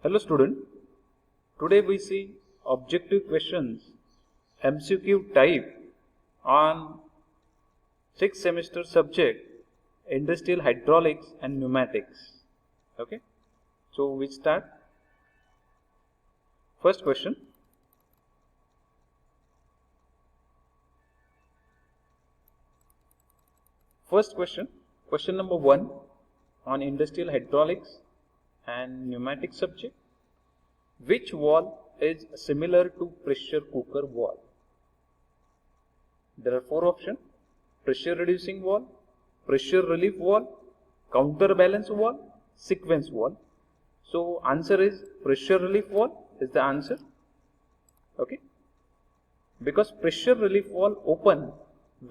Hello student, today we see objective questions MCQ type on 6th semester subject Industrial Hydraulics and Pneumatics. Okay, so we start. First question. First question, question number 1 on Industrial Hydraulics and Pneumatic subject. Which valve is similar to pressure cooker valve? There are 4 options: pressure reducing valve, pressure relief valve, counterbalance valve, sequence valve. So answer is pressure relief valve is the answer. Okay, because pressure relief valve open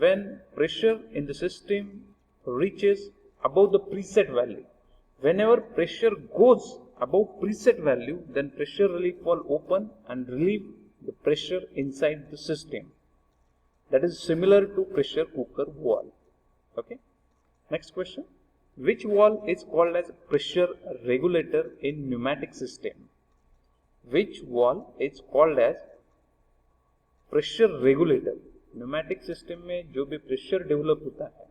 when pressure in the system reaches above the preset value. Whenever pressure goes above preset value, then pressure relief valve open and relieve the pressure inside the system. That is similar to pressure cooker valve. Okay. Next question. Which valve is called as pressure regulator in pneumatic system? Which valve is called as pressure regulator? Pneumatic system में जो भी pressure develop होता है,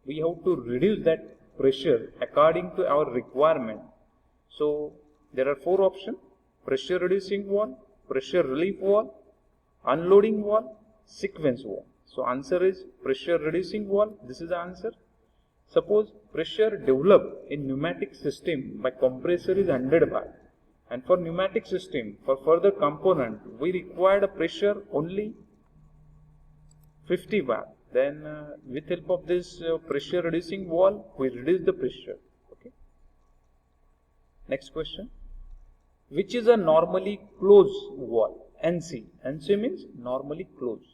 we have to reduce that pressure according to our requirement. So there are 4 options: pressure reducing valve, pressure relief valve, unloading valve, sequence valve. So answer is pressure reducing valve. This is the answer. Suppose pressure developed in pneumatic system by compressor is 100 bar, and for pneumatic system for further component we required a pressure only 50 bar. Then with help of this pressure reducing valve we reduce the pressure. Okay. Next question. Which is a normally closed valve? NC. NC means normally closed.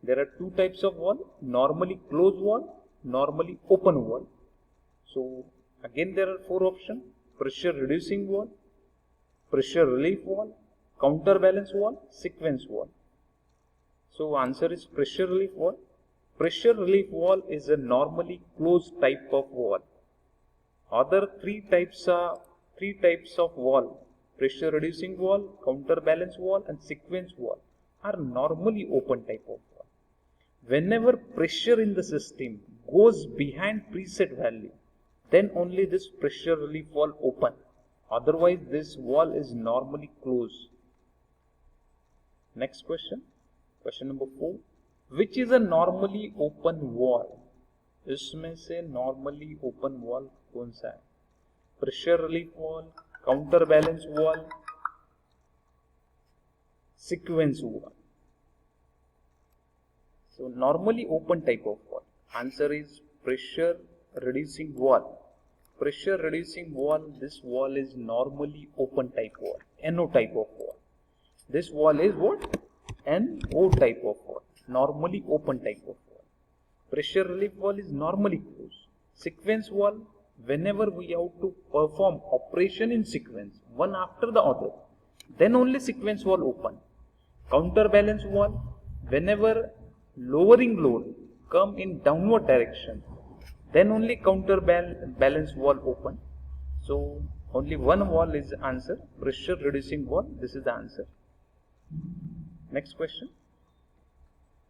There are 2 types of valve: normally closed valve, normally open valve. So again there are 4 options: pressure reducing valve, pressure relief valve, counterbalance valve, sequence valve. So answer is pressure relief valve. Pressure relief valve is a normally closed type of valve. Other 3 types of valve: pressure reducing valve, counterbalance valve and sequence valve are normally open type of valve. Whenever pressure in the system goes behind preset value, then only this pressure relief valve open. Otherwise this valve is normally closed. Next question. Question number 4. Which is a normally open valve? इसमें से normally open valve कौन सा है? Pressure relief valve, counterbalance valve, sequence valve. So normally open type of valve. Answer is pressure reducing valve. Pressure reducing valve, this valve is normally open type valve, NO type of valve. This valve is what? NO type of valve, normally open type of valve. Pressure relief valve is normally closed. Sequence valve, whenever we have to perform operation in sequence, one after the other, then only sequence valve open. Counterbalance valve, whenever lowering load come in downward direction, then only counterbalance valve open. So only one valve is the answer, pressure reducing valve. This is the answer. Next question.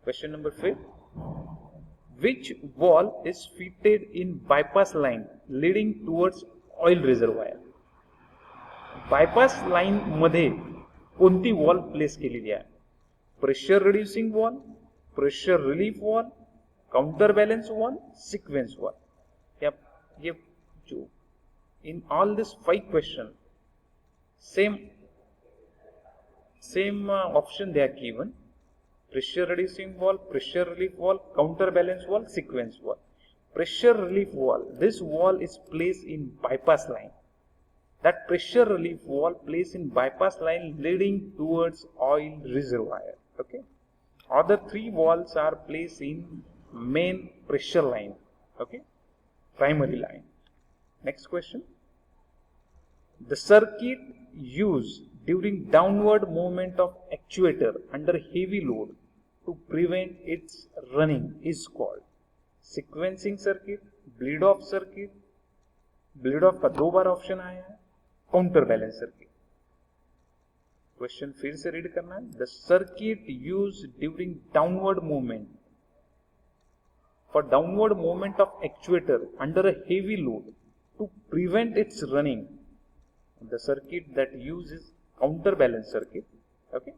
Question number 5. Which valve is fitted in bypass line leading towards oil reservoir? bypass line मध्ये कोणती valve place केलेली आहे? Pressure reducing valve, pressure relief valve, counterbalance valve, sequence valve. In all these 5 questions, same option they are given: pressure reducing valve, pressure relief valve, counterbalance valve, sequence valve. Pressure relief valve, this valve is placed in bypass line. That pressure relief valve placed in bypass line leading towards oil reservoir. Okay. Other 3 valves are placed in main pressure line. Okay, primary line. Next question. The circuit used during downward movement of actuator under heavy load to prevent its running is called sequencing circuit, bleed off circuit. bleed off का 2 बार option आया है, counter balance circuit. Question फिर से read करना है. The circuit use during downward movement. For downward movement of actuator under a heavy load to prevent its running, the circuit that uses counterbalance circuit. Okay,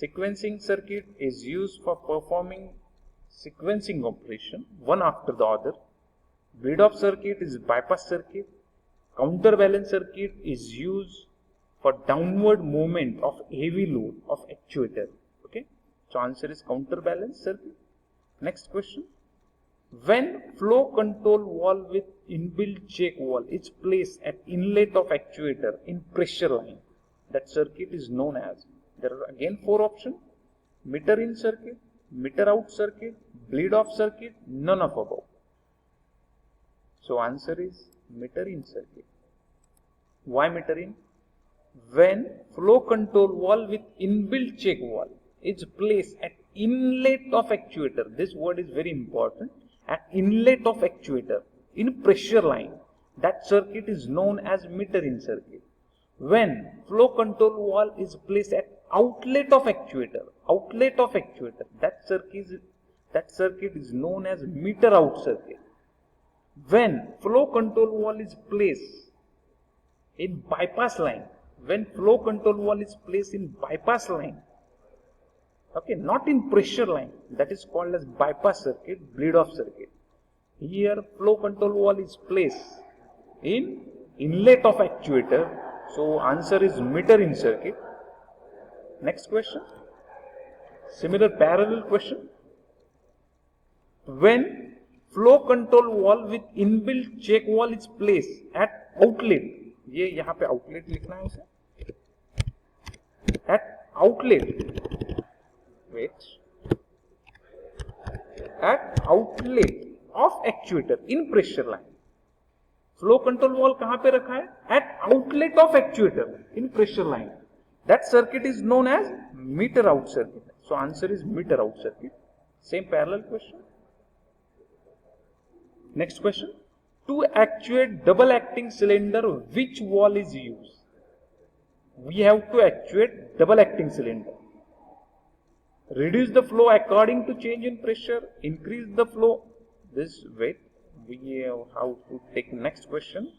sequencing circuit is used for performing sequencing operation one after the other. Bleed-off circuit is bypass circuit. Counterbalance circuit is used for downward movement of heavy load of actuator. Okay, so answer is counterbalance circuit. Next question. When flow control valve with inbuilt check valve is placed at inlet of actuator in pressure line, that circuit is known as, there are again 4 options: meter in circuit, meter out circuit, bleed off circuit, none of above. So answer is meter in circuit. Why meter in? When flow control valve with inbuilt check valve is placed at inlet of actuator, this word is very important, at inlet of actuator in pressure line, that circuit is known as meter in circuit. When flow control valve is placed at outlet of actuator, that circuit is known as meter out circuit. When flow control valve is placed in bypass line, okay, not in pressure line, that is called as bypass circuit, bleed off circuit. Here flow control valve is placed in inlet of actuator, so answer is meter in circuit. Next question, similar parallel question. When flow control valve with inbuilt check valve is placed at outlet, ये यहाँ पे outlet लिखना है उसे, at outlet, at outlet of actuator in pressure line. Flow control valve कहाँ पे रखा है? At outlet of actuator in pressure line. That circuit is known as meter out circuit. So answer is meter out circuit. Same parallel question. Next question. To actuate double acting cylinder, which valve is used? We have to actuate double acting cylinder. Reduce the flow according to change in pressure, increase the flow. This wait, we have to take next question.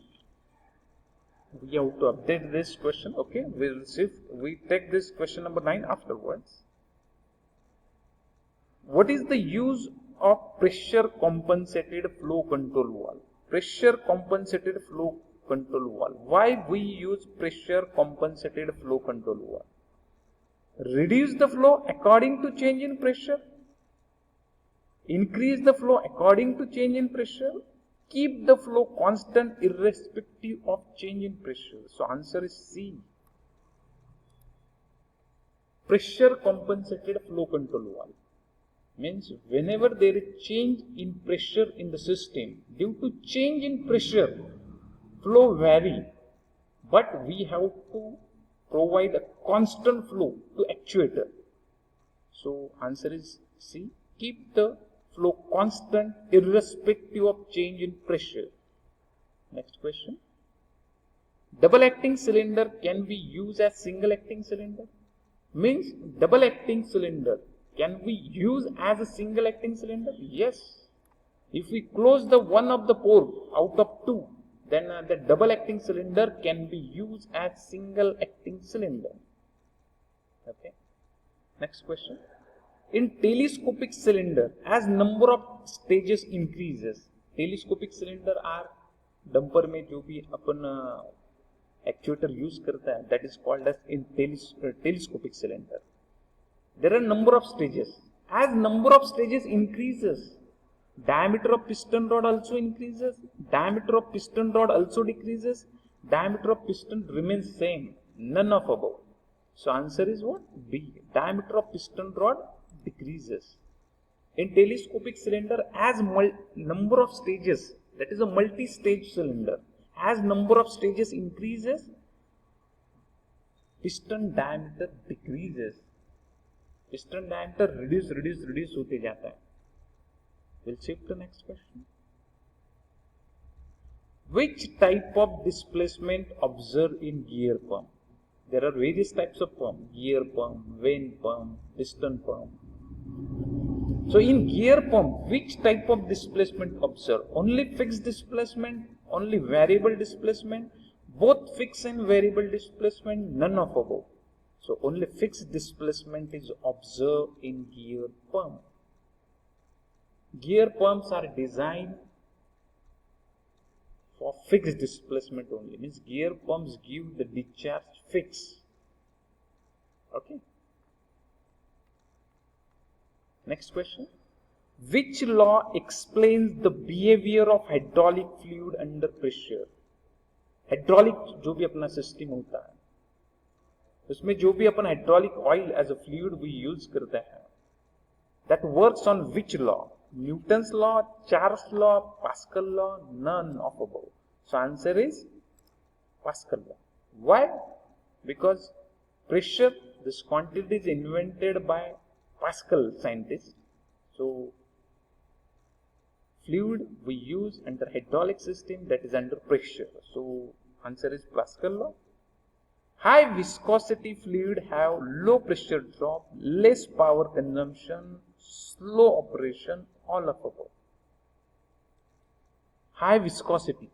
We have to update this question. Okay, we'll see. We take this question number 9 afterwards. What is the use of pressure compensated flow control valve? Pressure compensated flow control valve. Why we use pressure compensated flow control valve? Reduce the flow according to change in pressure, increase the flow according to change in pressure, keep the flow constant irrespective of change in pressure. So answer is C. Pressure compensated flow control valve means whenever there is change in pressure in the system, due to change in pressure, flow vary, but we have to provide a constant flow to actuator. So answer is C. Keep the flow constant irrespective of change in pressure. Next question. Double acting cylinder can be used as single acting cylinder. Means double acting cylinder can we use as a single acting cylinder? Yes. If we close the one of the pore out of 2, then the double acting cylinder can be used as single acting cylinder. Okay. Next question. In telescopic cylinder, as number of stages increases, telescopic cylinder are dumper में जो भी अपन actuator use करता है, that is called as in telescopic cylinder. There are number of stages. As number of stages increases, diameter of piston rod also increases, diameter of piston rod also decreases, diameter of piston remains same, none of above. So answer is what? B. Diameter of piston rod decreases. In telescopic cylinder, as number of stages, that is a multi-stage cylinder, as number of stages increases, piston diameter decreases. Piston diameter reduce होते जाता है. We'll shift to the next question. Which type of displacement observed in gear pump? There are various types of pump: gear pump, vane pump, piston pump. So in gear pump, which type of displacement observed? Only fixed displacement, only variable displacement, both fixed and variable displacement, none of above. So only fixed displacement is observed in gear pump. Gear pumps are designed for fixed displacement only. Means gear pumps give the discharge fixed. Okay. Next question. Which law explains the behavior of hydraulic fluid under pressure? Hydraulic जो भी अपना system होता है उसमें जो भी अपन hydraulic oil as a fluid we use करते हैं, that works on which law? Newton's law, Charles law, Pascal law, none of above. So answer is Pascal law. Why? Because pressure, this quantity is invented by Pascal scientist. So fluid we use under hydraulic system that is under pressure. So answer is Pascal law. High viscosity fluid have low pressure drop, less power consumption, slow operation, all of above. High viscosity,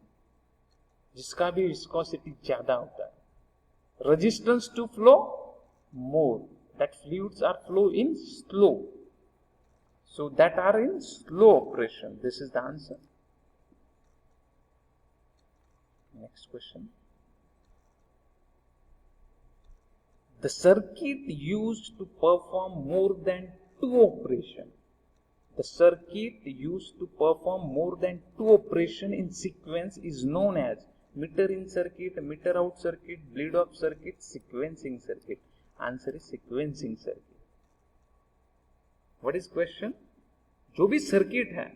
जिसका भी viscosity ज्यादा होता है, resistance to flow more, that fluids are flow in slow, so that are in slow operation. This is the answer. Next question. The circuit used to perform more than two operations. The circuit used to perform more than two operations in sequence is known as meter in circuit, meter out circuit, bleed off circuit, sequencing circuit. Answer is sequencing circuit. What is question? जो भी circuit है,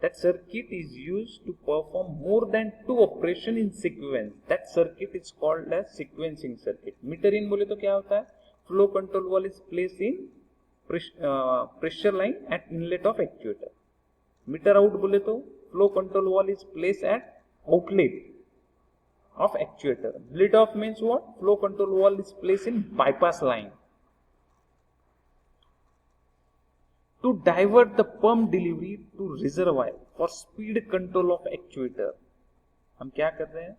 that circuit is used to perform more than two operations in sequence. That circuit is called as sequencing circuit. Meter in बोले तो क्या होता है? Flow control valve is placed in pressure line at inlet of actuator. Meter out बोले तो flow control valve is placed at outlet of actuator. Bleed off means what? Flow control valve is placed in bypass line. To divert the pump delivery to reservoir for speed control of actuator, हम क्या कर रहे हैं?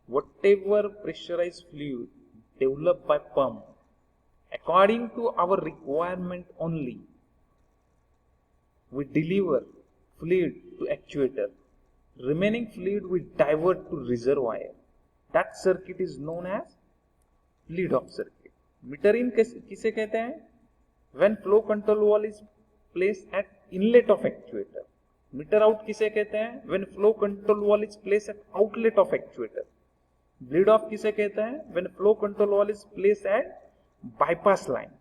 Whatever pressurized fluid developed by pump, according to our requirement only, we deliver fluid to actuator. Remaining fluid we divert to reservoir. That circuit is known as bleed off circuit. Meter in किसे कहते हैं? When flow control valve is placed at inlet of actuator. Meter out किसे कहते हैं? When flow control valve is placed at outlet of actuator. Bleed off किसे कहते हैं? When flow control valve is placed at bypass line.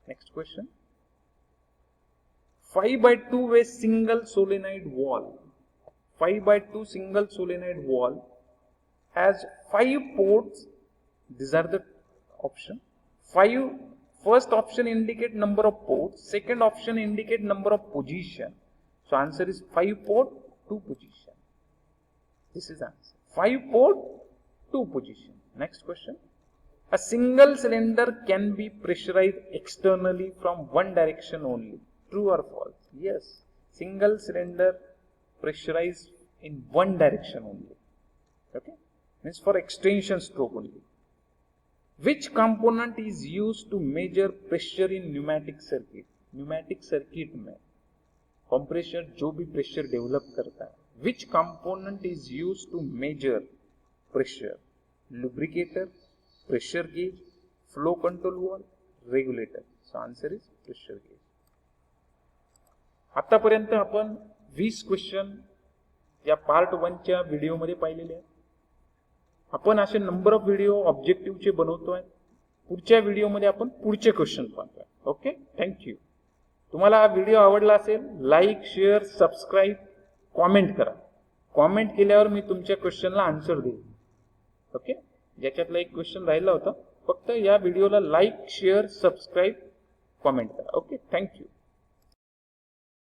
Next question. 5x2 way single solenoid valve. 5x2 single solenoid valve has 5 ports. These are the option. 5. First option indicate number of ports. Second option indicate number of position. So answer is 5 port, 2 position. This is answer. 5 port, 2 position. Next question. A single cylinder can be pressurized externally from one direction only. True or false? Yes. Single cylinder pressurized in one direction only. Okay. Means for extension stroke only. Which component is used to measure pressure in pneumatic circuit? Pneumatic circuit में compressor जो भी pressure develop करता है, which component is used to measure pressure? Lubricator, pressure gauge, flow control valve, regulator. So answer is pressure gauge. आतापर्यंत आपण 20 question या part 1 च्या video मध्ये पाहिलेले आहेत. आपण असे नंबर ऑफ व्हिडिओ ऑब्जेक्टिव्हचे बनवतोय. पुढच्या व्हिडिओ मध्ये आपण पुढचे क्वेश्चन पाहतोय. Okay, thank you. तुम्हाला हा व्हिडिओ आवडला असेल, लाईक, शेअर, सबस्क्राईब, कॉमेंट करा. कॉमेंट केल्यावर मी तुमच्या क्वेश्चनला आन्सर देईन. ओके, ज्याच्यातला एक क्वेश्चन राहिला होता, फक्त या व्हिडिओला लाईक, शेअर, सबस्क्राईब, कॉमेंट करा. Okay, thank you.